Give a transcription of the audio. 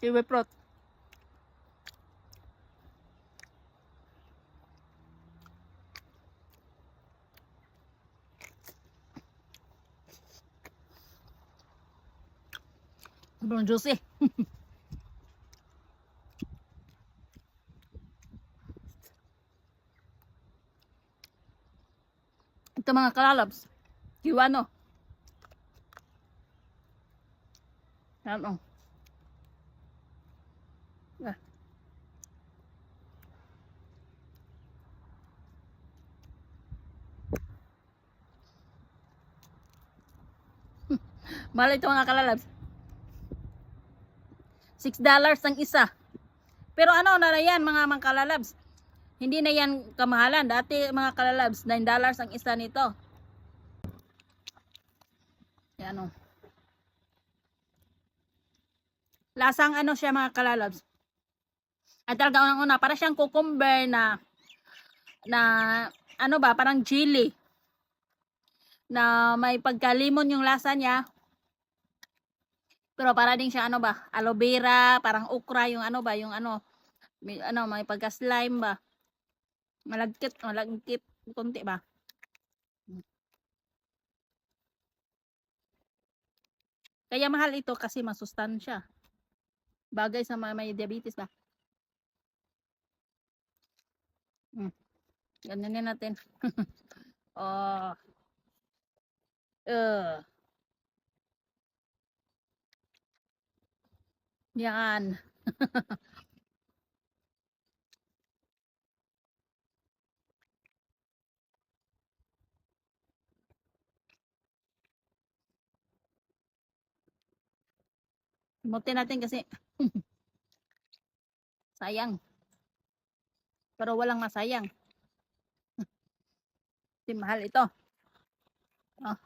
Kiwi fruit. Sobrang juicy. Ito mga kalalabs. Kiwano. Yan o. Ah. Mahal ito mga kalalabs. $6 ang isa. Pero ano na yan mga kalalabs. Hindi na yan kamahalan. Dati mga kalalabs, $9 ang isa nito. Yan o. Lasang ano siya mga kalalabs. At talaga unang-una, para siyang cucumber na ano ba, parang chili. Na may pagka-limon yung lasa niya. Pero para din siya ano ba, aloe vera, parang okra yung ano ba, yung may pagka-slime ba. Malagkit konti ba. Kaya mahal ito kasi masustansya. Bagay sa may diabetes ba. Ganyan natin. Oh. Yan. Mutin natin kasi sayang. Pero walang masayang. Kasi mahal ito. Oh.